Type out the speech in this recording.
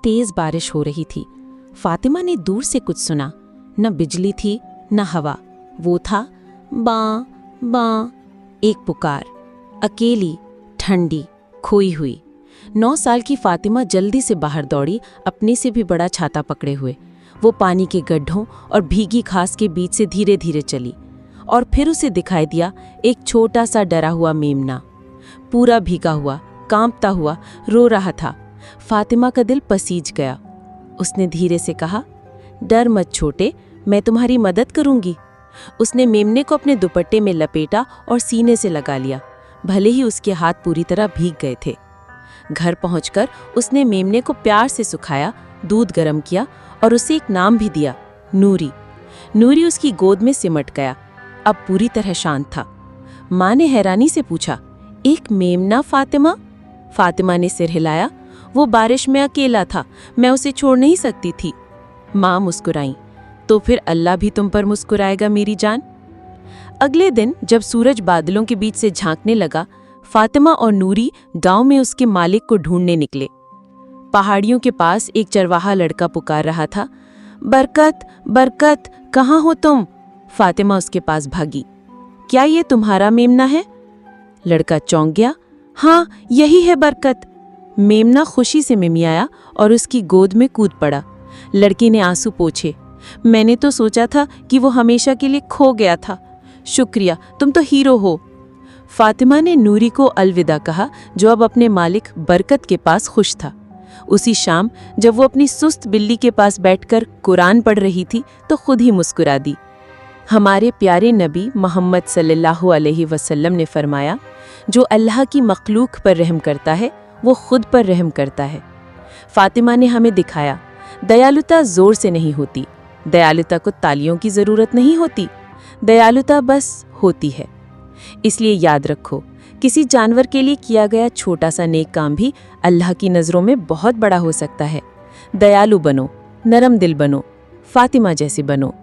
तेज बारिश हो रही थी। फातिमा ने दूर से कुछ सुना। न बिजली थी न हवा, वो था बाँ बाँ, एक पुकार, अकेली, ठंडी, खोई हुई। 9 साल की फातिमा जल्दी से बाहर दौड़ी, अपने से भी बड़ा छाता पकड़े हुए। वो पानी के गड्ढों और भीगी घास के बीच से धीरे धीरे चली और फिर उसे दिखाई दिया एक छोटा सा डरा हुआ मेमना, पूरा भीगा हुआ, कांपता हुआ, रो रहा था। फातिमा का दिल पसीज गया। उसने धीरे से कहा, डर मत छोटे, मैं तुम्हारी मदद करूंगी। उसने मेमने को अपने दुपट्टे में लपेटा और सीने से लगा लिया, भले ही उसके हाथ पूरी तरह भीग गए थे। घर पहुंचकर उसने मेमने को प्यार से सुखाया, दूध गर्म किया और उसे एक नाम भी दिया, नूरी। नूरी उसकी गोद में सिमट गया, अब पूरी तरह शांत था। माँ ने हैरानी से पूछा, एक मेमना फातिमा? फातिमा ने सिर हिलाया, वो बारिश में अकेला था, मैं उसे छोड़ नहीं सकती थी। माँ मुस्कुराई, तो फिर अल्लाह भी तुम पर मुस्कुराएगा मेरी जान। अगले दिन जब सूरज बादलों के बीच से झांकने लगा, फातिमा और नूरी गांव में उसके मालिक को ढूंढने निकले। पहाड़ियों के पास एक चरवाहा लड़का पुकार रहा था, बरकत, बरकत, कहाँ हो तुम? फातिमा उसके पास भागी। क्या ये तुम्हारा मेमना है? लड़का चौंक गया। हाँ, यही है बरकत। मेमना खुशी से मिमियाया और उसकी गोद में कूद पड़ा। लड़की ने आंसू पोंछे, मैंने तो सोचा था कि वो हमेशा के लिए खो गया था। शुक्रिया, तुम तो हीरो हो। फातिमा ने नूरी को अलविदा कहा, जो अब अपने मालिक बरकत के पास खुश था। उसी शाम जब वो अपनी सुस्त बिल्ली के पास बैठकर कुरान पढ़ रही थी तो खुद ही मुस्कुरा दी। हमारे प्यारे नबी मोहम्मद सल्लल्लाहु अलैहि वसल्लम ने फरमाया, जो अल्लाह की मखलूक पर रहम करता है वो खुद पर रहम करता है। फातिमा ने हमें दिखाया, दयालुता जोर से नहीं होती, दयालुता को तालियों की ज़रूरत नहीं होती, दयालुता बस होती है। इसलिए याद रखो, किसी जानवर के लिए किया गया छोटा सा नेक काम भी अल्लाह की नज़रों में बहुत बड़ा हो सकता है। दयालु बनो, नरम दिल बनो, फातिमा जैसे बनो।